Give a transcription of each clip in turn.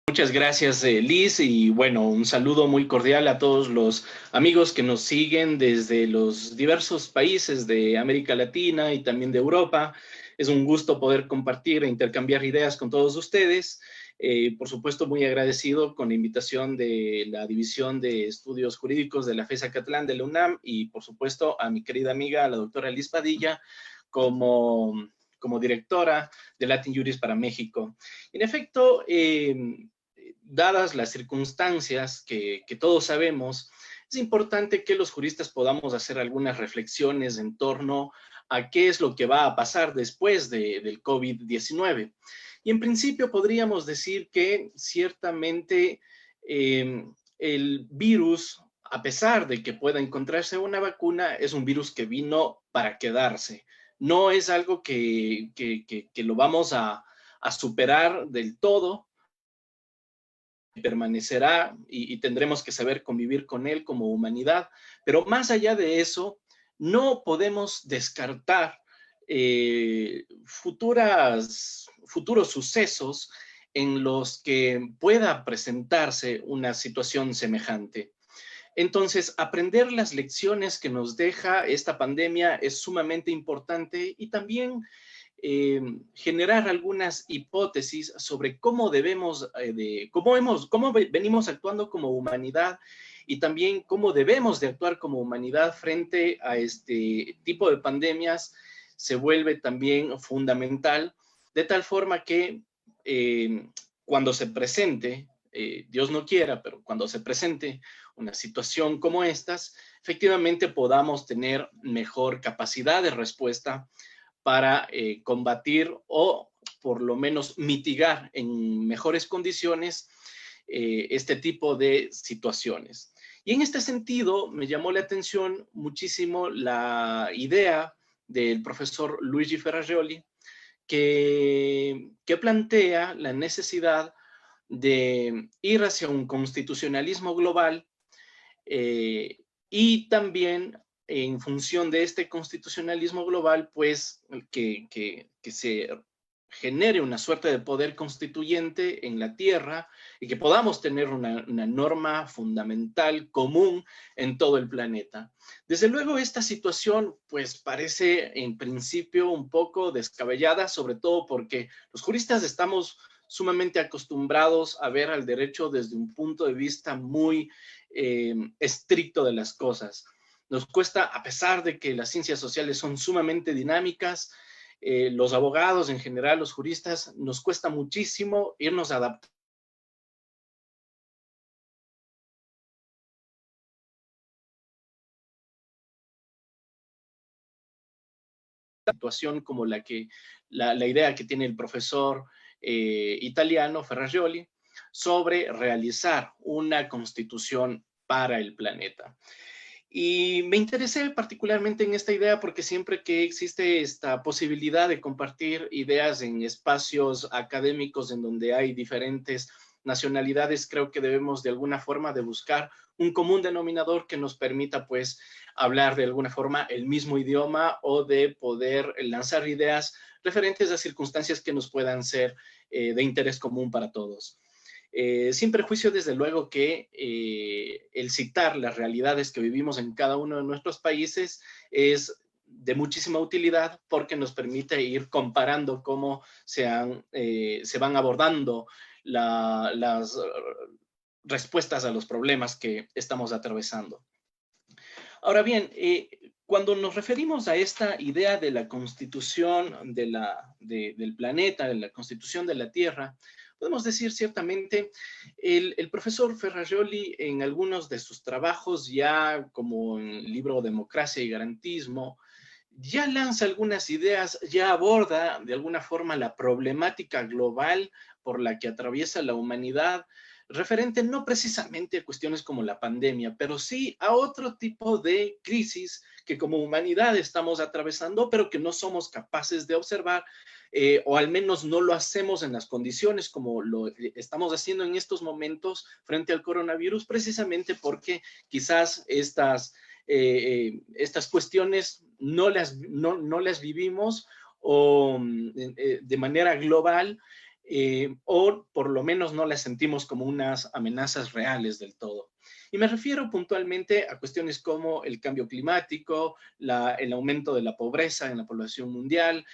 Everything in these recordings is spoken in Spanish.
Muchas gracias, Liz, y bueno, un saludo muy cordial a todos los amigos que nos siguen desde los diversos países de América Latina y también de Europa. Es un gusto poder compartir e intercambiar ideas con todos ustedes. Por supuesto, muy agradecido con la invitación de la División de Estudios Jurídicos de la FES Acatlán de la UNAM y, por supuesto, a mi querida amiga, la doctora Liz Padilla, como directora de Latin Juris para México. En efecto, dadas las circunstancias que todos sabemos, es importante que los juristas podamos hacer algunas reflexiones en torno a qué es lo que va a pasar después del COVID-19. Y en principio podríamos decir que ciertamente el virus, a pesar de que pueda encontrarse una vacuna, es un virus que vino para quedarse. No es algo que lo vamos a superar del todo, permanecerá y tendremos que saber convivir con él como humanidad. Pero más allá de eso, no podemos descartar futuros sucesos en los que pueda presentarse una situación semejante. Entonces, aprender las lecciones que nos deja esta pandemia es sumamente importante y también generar algunas hipótesis sobre cómo cómo venimos actuando como humanidad y también cómo debemos de actuar como humanidad frente a este tipo de pandemias se vuelve también fundamental, de tal forma que cuando se presente, Dios no quiera, pero cuando se presente una situación como estas, efectivamente podamos tener mejor capacidad de respuesta para combatir o por lo menos mitigar en mejores condiciones este tipo de situaciones. Y en este sentido me llamó la atención muchísimo la idea del profesor Luigi Ferrajoli que plantea la necesidad de ir hacia un constitucionalismo global y también en función de este constitucionalismo global, pues que se genere una suerte de poder constituyente en la tierra y que podamos tener una norma fundamental común en todo el planeta. Desde luego, esta situación pues parece en principio un poco descabellada, sobre todo porque los juristas estamos sumamente acostumbrados a ver al derecho desde un punto de vista muy estricto de las cosas. Nos cuesta, a pesar de que las ciencias sociales son sumamente dinámicas, los abogados en general, los juristas, nos cuesta muchísimo irnos adaptando a una situación como la idea que tiene el profesor italiano Ferrajoli sobre realizar una constitución para el planeta. Y me interesé particularmente en esta idea porque siempre que existe esta posibilidad de compartir ideas en espacios académicos en donde hay diferentes nacionalidades, creo que debemos de alguna forma de buscar un común denominador que nos permita pues hablar de alguna forma el mismo idioma o de poder lanzar ideas referentes a circunstancias que nos puedan ser de interés común para todos. Sin perjuicio, desde luego, que el citar las realidades que vivimos en cada uno de nuestros países es de muchísima utilidad porque nos permite ir comparando cómo se van abordando las respuestas a los problemas que estamos atravesando. Ahora bien, cuando nos referimos a esta idea de la constitución del planeta, de la constitución de la Tierra, podemos decir ciertamente, el profesor Ferrajoli en algunos de sus trabajos, ya como en el libro Democracia y Garantismo, ya lanza algunas ideas, ya aborda de alguna forma la problemática global por la que atraviesa la humanidad, referente no precisamente a cuestiones como la pandemia, pero sí a otro tipo de crisis que como humanidad estamos atravesando, pero que no somos capaces de observar, o al menos no lo hacemos en las condiciones como lo estamos haciendo en estos momentos frente al coronavirus, precisamente porque quizás estas cuestiones no las vivimos o de manera global o por lo menos no las sentimos como unas amenazas reales del todo. Y me refiero puntualmente a cuestiones como el cambio climático, el aumento de la pobreza en la población mundial,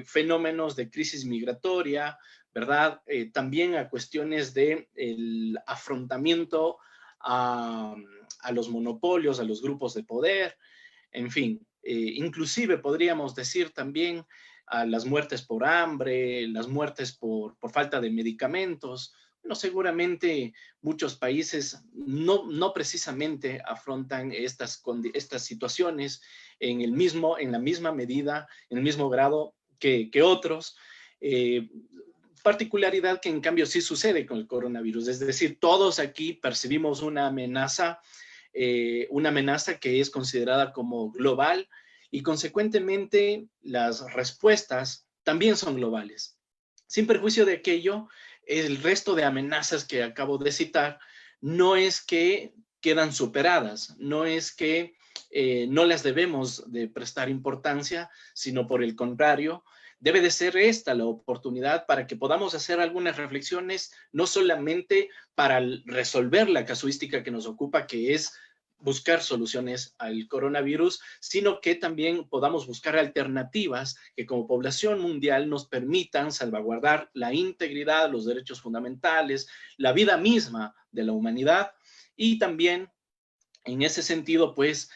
fenómenos de crisis migratoria, ¿verdad? También a cuestiones de el afrontamiento a los monopolios, a los grupos de poder, en fin, inclusive podríamos decir también a las muertes por hambre, las muertes por falta de medicamentos. Bueno, seguramente muchos países no precisamente afrontan estas situaciones en la misma medida, en el mismo grado que otros. Eh, Particularidad que en cambio sí sucede con el coronavirus, es decir, todos aquí percibimos una amenaza que es considerada como global y consecuentemente las respuestas también son globales. Sin perjuicio de aquello, el resto de amenazas que acabo de citar no es que quedan superadas, no es que no las debemos de prestar importancia, sino por el contrario, debe de ser esta la oportunidad para que podamos hacer algunas reflexiones, no solamente para resolver la casuística que nos ocupa, que es buscar soluciones al coronavirus, sino que también podamos buscar alternativas que como población mundial nos permitan salvaguardar la integridad, los derechos fundamentales, la vida misma de la humanidad y también en ese sentido, pues,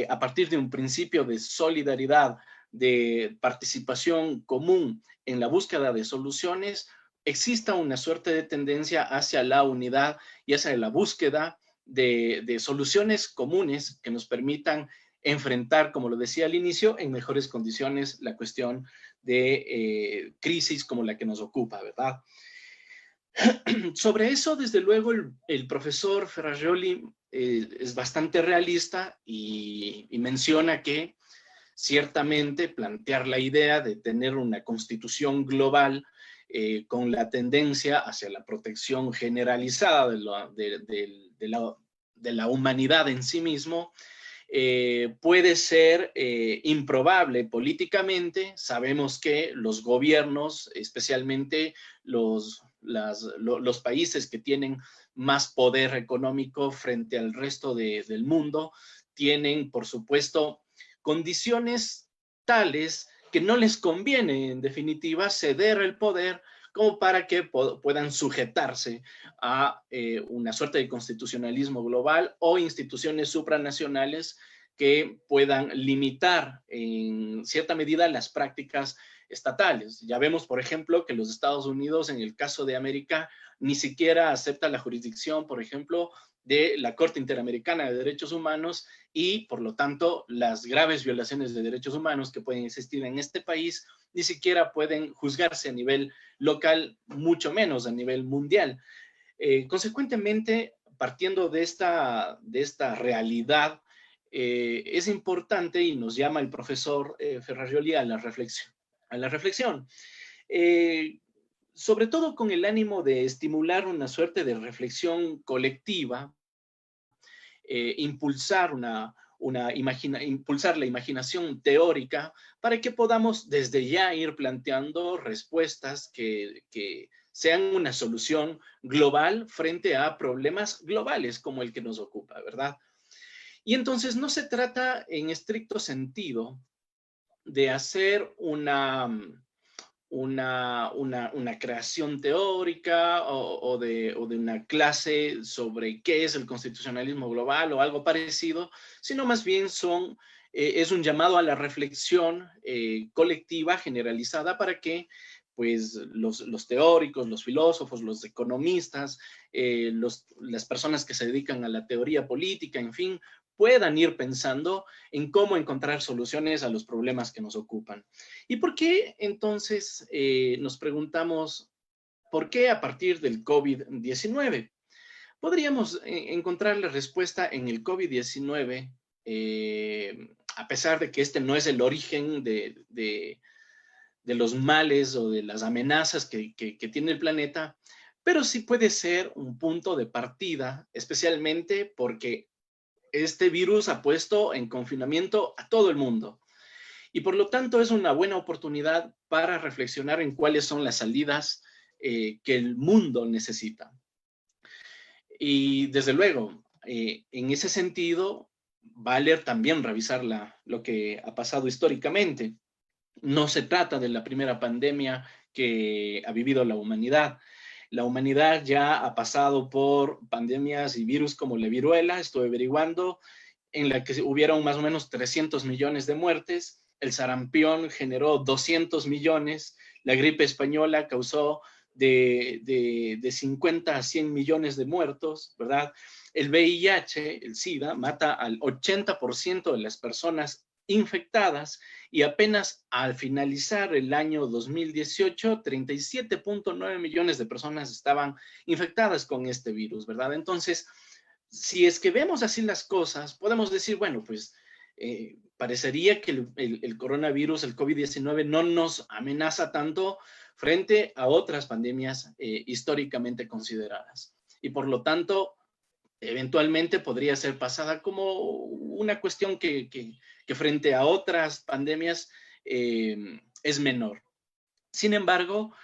a partir de un principio de solidaridad, de participación común en la búsqueda de soluciones, exista una suerte de tendencia hacia la unidad y hacia la búsqueda de soluciones comunes que nos permitan enfrentar, como lo decía al inicio, en mejores condiciones la cuestión de crisis como la que nos ocupa, ¿verdad? Sobre eso, desde luego, el profesor Ferrajoli es bastante realista y menciona que ciertamente plantear la idea de tener una constitución global con la tendencia hacia la protección generalizada de la humanidad en sí mismo puede ser improbable políticamente. Sabemos que los gobiernos, especialmente los países que tienen más poder económico frente al resto del mundo, tienen, por supuesto, condiciones tales que no les conviene, en definitiva, ceder el poder como para que puedan sujetarse a una suerte de constitucionalismo global o instituciones supranacionales que puedan limitar en cierta medida las prácticas estatales. Ya vemos, por ejemplo, que los Estados Unidos, en el caso de América, ni siquiera acepta la jurisdicción, por ejemplo, de la Corte Interamericana de Derechos Humanos y, por lo tanto, las graves violaciones de derechos humanos que pueden existir en este país ni siquiera pueden juzgarse a nivel local, mucho menos a nivel mundial. Consecuentemente, partiendo de esta realidad, es importante y nos llama el profesor Ferrajoli a la reflexión. Sobre todo con el ánimo de estimular una suerte de reflexión colectiva, impulsar impulsar la imaginación teórica para que podamos desde ya ir planteando respuestas que sean una solución global frente a problemas globales como el que nos ocupa, ¿verdad? Y entonces no se trata en estricto sentido de hacer una creación teórica o de una clase sobre qué es el constitucionalismo global o algo parecido, sino más bien es un llamado a la reflexión colectiva generalizada para que pues los teóricos, los filósofos, los economistas, las personas que se dedican a la teoría política, en fin, puedan ir pensando en cómo encontrar soluciones a los problemas que nos ocupan. ¿Y por qué entonces nos preguntamos por qué a partir del COVID-19? Podríamos encontrar la respuesta en el COVID-19, a pesar de que este no es el origen de los males o de las amenazas que tiene el planeta, pero sí puede ser un punto de partida, especialmente porque este virus ha puesto en confinamiento a todo el mundo. Y por lo tanto es una buena oportunidad para reflexionar en cuáles son las salidas que el mundo necesita. Y desde luego, en ese sentido, vale también revisar lo que ha pasado históricamente. No se trata de la primera pandemia que ha vivido la humanidad. La humanidad ya ha pasado por pandemias y virus como la viruela, estoy averiguando, en la que hubieron más o menos 300 millones de muertes. El sarampión generó 200 millones. La gripe española causó de 50 a 100 millones de muertos, ¿verdad? El VIH, el SIDA, mata al 80% de las personas infectadas y apenas al finalizar el año 2018, 37.9 millones de personas estaban infectadas con este virus, ¿verdad? Entonces, si es que vemos así las cosas, podemos decir, bueno, pues parecería que el coronavirus, el COVID-19, no nos amenaza tanto frente a otras pandemias históricamente consideradas. Y por lo tanto, eventualmente podría ser pasada como una cuestión que frente a otras pandemias es menor. Sin embargo,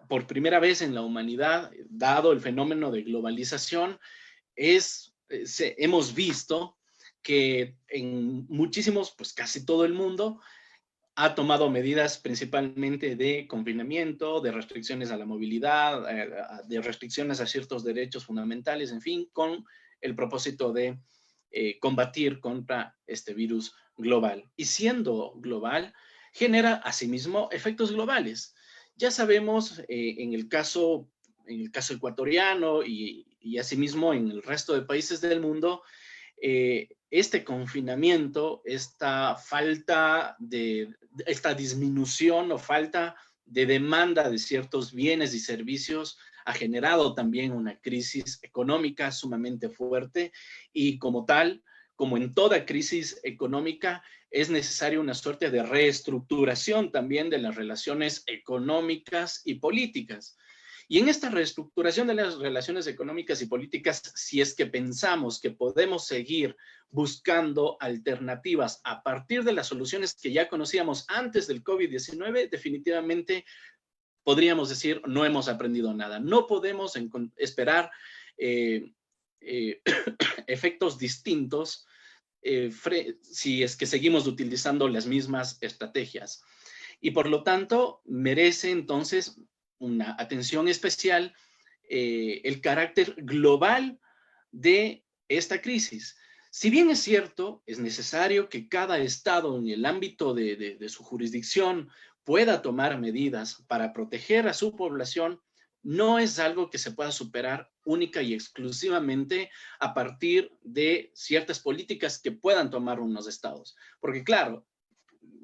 por primera vez en la humanidad, dado el fenómeno de globalización, hemos visto que en muchísimos, pues casi todo el mundo, ha tomado medidas principalmente de confinamiento, de restricciones a la movilidad, de restricciones a ciertos derechos fundamentales, en fin, con el propósito de combatir contra este virus global. Y siendo global, genera asimismo efectos globales. Ya sabemos en el caso ecuatoriano y asimismo en el resto de países del mundo, este confinamiento, esta disminución o falta de demanda de ciertos bienes y servicios ha generado también una crisis económica sumamente fuerte y como tal, como en toda crisis económica, es necesaria una suerte de reestructuración también de las relaciones económicas y políticas. Y en esta reestructuración de las relaciones económicas y políticas, si es que pensamos que podemos seguir buscando alternativas a partir de las soluciones que ya conocíamos antes del COVID-19, definitivamente podríamos decir no hemos aprendido nada. No podemos esperar efectos distintos si es que seguimos utilizando las mismas estrategias. Y por lo tanto, merece entonces una atención especial el carácter global de esta crisis. Si bien es cierto, es necesario que cada estado en el ámbito de su jurisdicción pueda tomar medidas para proteger a su población, no es algo que se pueda superar única y exclusivamente a partir de ciertas políticas que puedan tomar unos estados. Porque claro,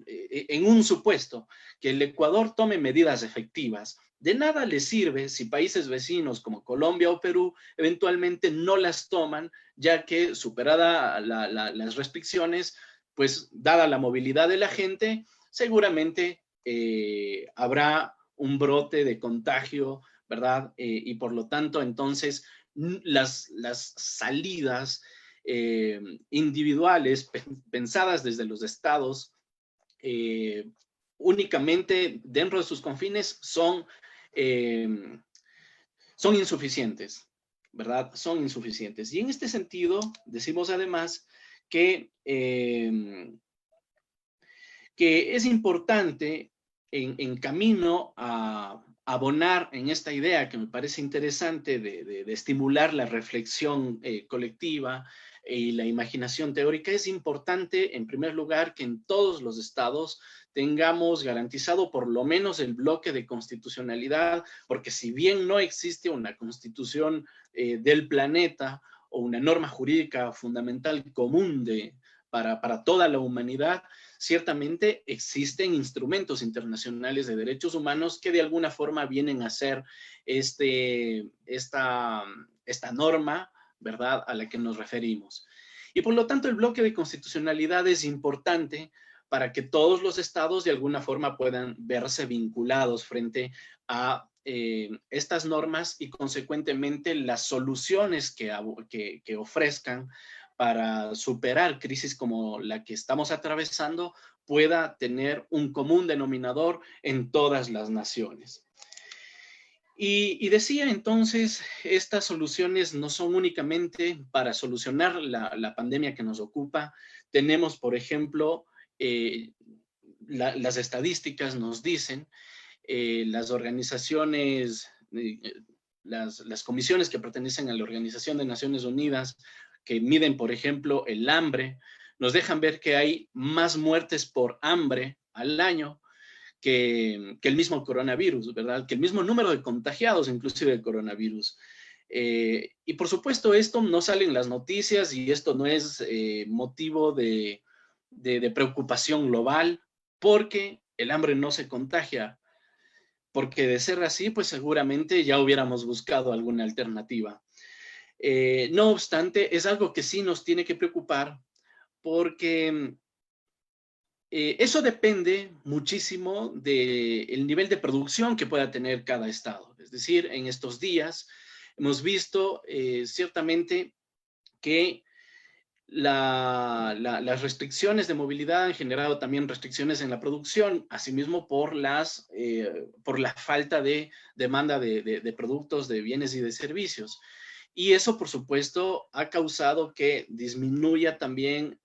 en un supuesto que el Ecuador tome medidas efectivas, de nada le sirve si países vecinos como Colombia o Perú eventualmente no las toman, ya que superada las restricciones, pues dada la movilidad de la gente, seguramente habrá un brote de contagio, ¿verdad? Y por lo tanto, entonces, las salidas individuales pensadas desde los estados únicamente dentro de sus confines son insuficientes, ¿verdad? Son insuficientes. Y en este sentido, decimos además que es importante en camino a abonar en esta idea que me parece interesante de estimular la reflexión colectiva y la imaginación teórica, es importante, en primer lugar, que en todos los estados tengamos garantizado por lo menos el bloque de constitucionalidad, porque si bien no existe una constitución del planeta o una norma jurídica fundamental común para toda la humanidad, ciertamente existen instrumentos internacionales de derechos humanos que de alguna forma vienen a ser esta norma, ¿verdad?, a la que nos referimos. Y por lo tanto, el bloque de constitucionalidad es importante para que todos los estados de alguna forma puedan verse vinculados frente a estas normas y consecuentemente las soluciones que ofrezcan para superar crisis como la que estamos atravesando pueda tener un común denominador en todas las naciones. Y decía entonces, estas soluciones no son únicamente para solucionar la pandemia que nos ocupa. Tenemos, por ejemplo, las estadísticas nos dicen, las organizaciones, las comisiones que pertenecen a la Organización de Naciones Unidas, que miden, por ejemplo, el hambre, nos dejan ver que hay más muertes por hambre al año que el mismo coronavirus, ¿verdad? Que el mismo número de contagiados, inclusive del coronavirus. Y por supuesto, esto no sale en las noticias y esto no es motivo de preocupación global, porque el hambre no se contagia, porque de ser así, pues seguramente ya hubiéramos buscado alguna alternativa. No obstante, es algo que sí nos tiene que preocupar, porque eso depende muchísimo del nivel de producción que pueda tener cada estado. Es decir, en estos días hemos visto ciertamente que las restricciones de movilidad han generado también restricciones en la producción, asimismo por la falta de demanda de productos, de bienes y de servicios. Y eso, por supuesto, ha causado que disminuya también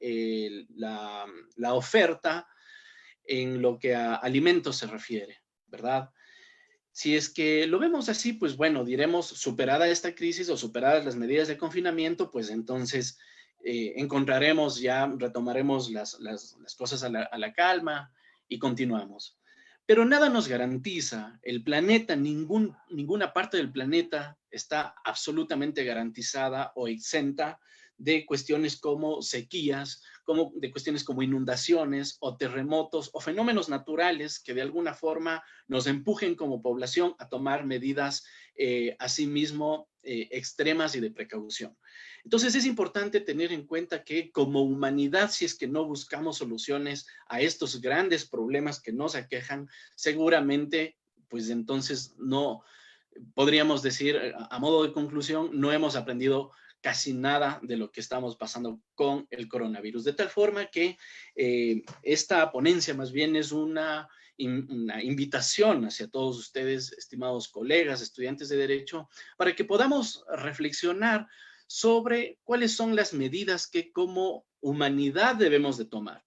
la oferta en lo que a alimentos se refiere, ¿verdad? Si es que lo vemos así, pues bueno, diremos, superada esta crisis o superadas las medidas de confinamiento, pues entonces encontraremos ya, retomaremos las cosas a la calma y continuamos. Pero nada nos garantiza, el planeta, ninguna parte del planeta está absolutamente garantizada o exenta de cuestiones como sequías, de cuestiones como inundaciones o terremotos o fenómenos naturales que de alguna forma nos empujen como población a tomar medidas asimismo extremas y de precaución. Entonces es importante tener en cuenta que como humanidad, si es que no buscamos soluciones a estos grandes problemas que nos aquejan, seguramente pues entonces no podríamos decir a modo de conclusión, no hemos aprendido casi nada de lo que estamos pasando con el coronavirus. De tal forma que esta ponencia más bien es una invitación hacia todos ustedes, estimados colegas, estudiantes de Derecho, para que podamos reflexionar sobre cuáles son las medidas que como humanidad debemos de tomar.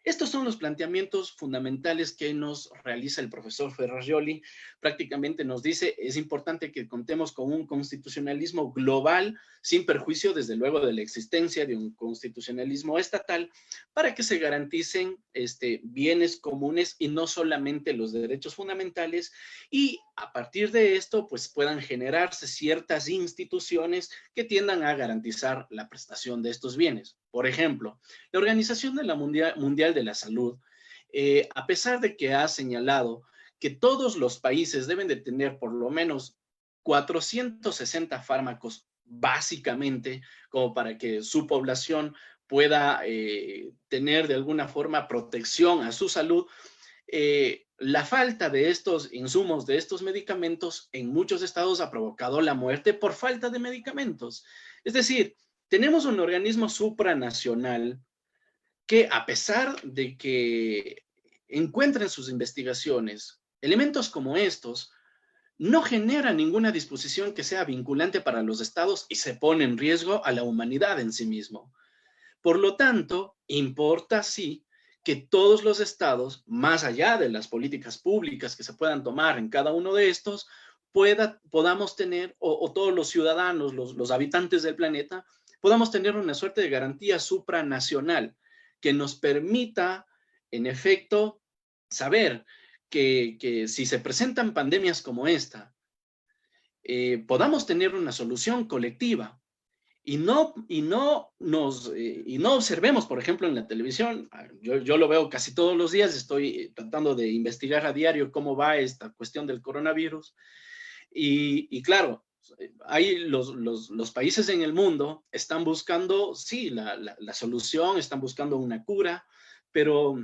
Estos son los planteamientos fundamentales que nos realiza el profesor Ferrajoli. Prácticamente nos dice, es importante que contemos con un constitucionalismo global, sin perjuicio, desde luego, de la existencia de un constitucionalismo estatal, para que se garanticen bienes comunes y no solamente los derechos fundamentales, y a partir de esto, pues puedan generarse ciertas instituciones que tiendan a garantizar la prestación de estos bienes. Por ejemplo, la Organización Mundial de la Salud, a pesar de que ha señalado que todos los países deben de tener por lo menos 460 fármacos, básicamente, como para que su población pueda tener de alguna forma protección a su salud, la falta de estos insumos, de estos medicamentos, en muchos estados ha provocado la muerte por falta de medicamentos. Es decir, tenemos un organismo supranacional que, a pesar de que encuentra en sus investigaciones elementos como estos, no genera ninguna disposición que sea vinculante para los estados y se pone en riesgo a la humanidad en sí mismo. Por lo tanto, importa sí que todos los estados, más allá de las políticas públicas que se puedan tomar en cada uno de estos, podamos tener, o todos los ciudadanos, los habitantes del planeta, podamos tener una suerte de garantía supranacional que nos permita, en efecto, saber que si se presentan pandemias como esta, podamos tener una solución colectiva y no observemos, por ejemplo, en la televisión. Yo lo veo casi todos los días, estoy tratando de investigar a diario cómo va esta cuestión del coronavirus. Y claro, hay los países en el mundo están buscando, sí, la solución, están buscando una cura, pero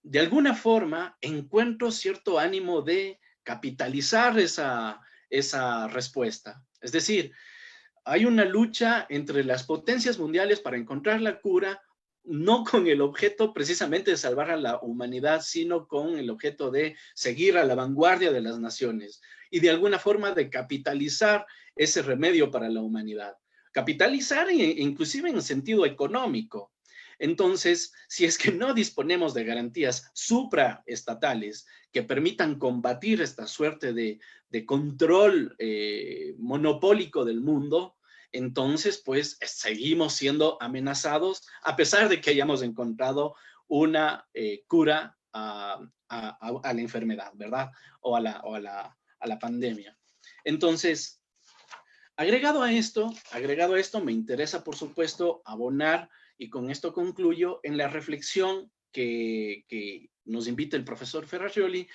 de alguna forma encuentro cierto ánimo de capitalizar esa respuesta. Es decir, hay una lucha entre las potencias mundiales para encontrar la cura, no con el objeto precisamente de salvar a la humanidad, sino con el objeto de seguir a la vanguardia de las naciones y de alguna forma de capitalizar ese remedio para la humanidad. Capitalizar inclusive en sentido económico. Entonces, si es que no disponemos de garantías supraestatales que permitan combatir esta suerte de control monopólico del mundo, entonces pues seguimos siendo amenazados a pesar de que hayamos encontrado una cura a la enfermedad, ¿verdad? O a la pandemia. Entonces, agregado a esto, me interesa, por supuesto, abonar, y con esto concluyo, en la reflexión que nos invita el profesor Ferrajoli,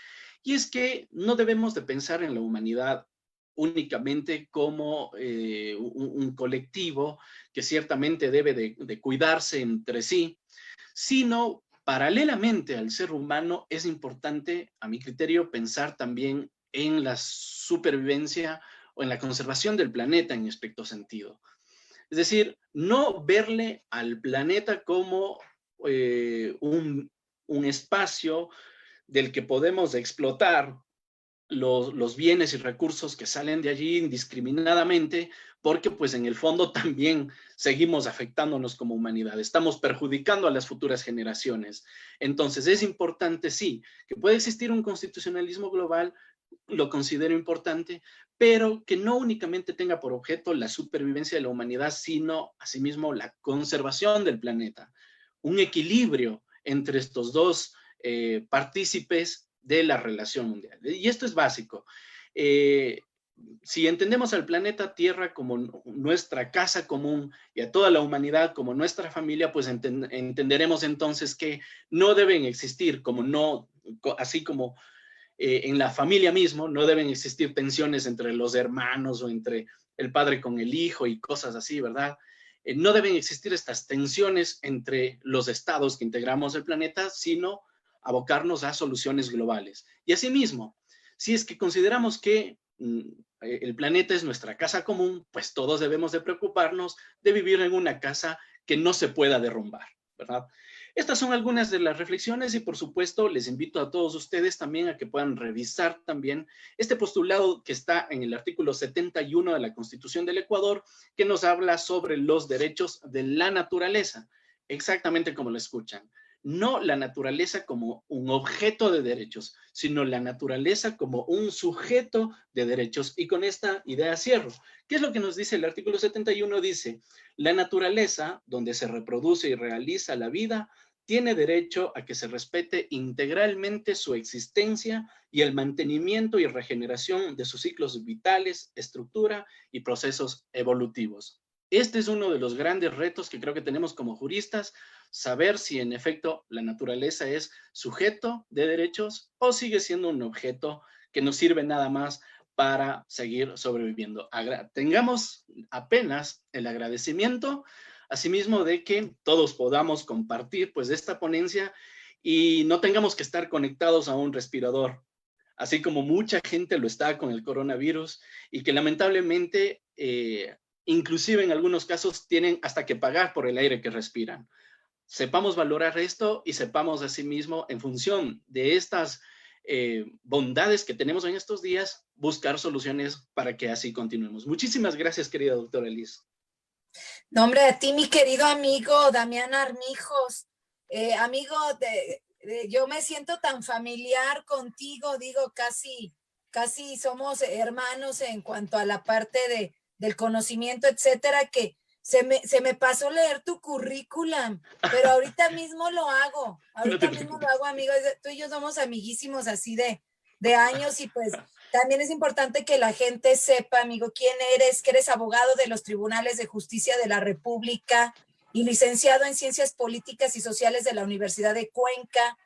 y es que no debemos de pensar en la humanidad únicamente como un colectivo que ciertamente debe de cuidarse entre sí, sino paralelamente al ser humano es importante, a mi criterio, pensar también en la supervivencia o en la conservación del planeta en estricto sentido. Es decir, no verle al planeta como un espacio del que podemos explotar los bienes y recursos que salen de allí indiscriminadamente, porque pues en el fondo también seguimos afectándonos como humanidad, estamos perjudicando a las futuras generaciones. Entonces es importante, sí, que puede existir un constitucionalismo global, lo considero importante, pero que no únicamente tenga por objeto la supervivencia de la humanidad, sino asimismo la conservación del planeta, un equilibrio entre estos dos partícipes de la relación mundial. Y esto es básico. Si entendemos al planeta Tierra como nuestra casa común y a toda la humanidad como nuestra familia, pues entenderemos entonces que no deben existir, así como en la familia mismo, no deben existir tensiones entre los hermanos o entre el padre con el hijo y cosas así, ¿verdad? No deben existir estas tensiones entre los estados que integramos el planeta, sino abocarnos a soluciones globales. Y asimismo, si es que consideramos que el planeta es nuestra casa común, pues todos debemos de preocuparnos de vivir en una casa que no se pueda derrumbar, ¿verdad? Estas son algunas de las reflexiones y por supuesto les invito a todos ustedes también a que puedan revisar también este postulado que está en el artículo 71 de la Constitución del Ecuador, que nos habla sobre los derechos de la naturaleza, exactamente como lo escuchan. No la naturaleza como un objeto de derechos, sino la naturaleza como un sujeto de derechos. Y con esta idea cierro. ¿Qué es lo que nos dice el artículo 71? Dice, la naturaleza, donde se reproduce y realiza la vida, tiene derecho a que se respete integralmente su existencia y el mantenimiento y regeneración de sus ciclos vitales, estructura y procesos evolutivos. Este es uno de los grandes retos que creo que tenemos como juristas, saber si en efecto la naturaleza es sujeto de derechos o sigue siendo un objeto que nos sirve nada más para seguir sobreviviendo. Tengamos apenas el agradecimiento, asimismo, de que todos podamos compartir pues esta ponencia y no tengamos que estar conectados a un respirador, así como mucha gente lo está con el coronavirus y que lamentablemente, inclusive en algunos casos, tienen hasta que pagar por el aire que respiran. Sepamos valorar esto y sepamos asimismo, en función de estas bondades que tenemos en estos días, buscar soluciones para que así continuemos. Muchísimas gracias, querida doctora Liz. No, hombre, a ti, mi querido amigo Damián Armijos, amigo, yo me siento tan familiar contigo, digo, casi somos hermanos en cuanto a la parte del conocimiento, etcétera, que se me pasó leer tu currículum, pero ahorita mismo lo hago, amigo, tú y yo somos amiguísimos así de años y pues también es importante que la gente sepa, amigo, quién eres, que eres abogado de los Tribunales de Justicia de la República y licenciado en Ciencias Políticas y Sociales de la Universidad de Cuenca,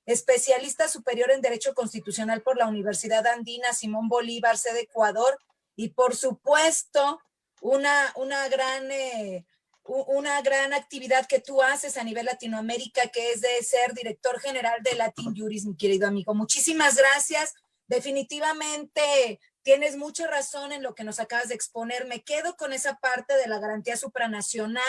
especialista superior en Derecho Constitucional por la Universidad Andina Simón Bolívar, sede Ecuador, y por supuesto, una gran actividad que tú haces a nivel Latinoamérica, que es de ser director general de Latin Juris, mi querido amigo. Muchísimas gracias. Definitivamente tienes mucha razón en lo que nos acabas de exponer. Me quedo con esa parte de la garantía supranacional.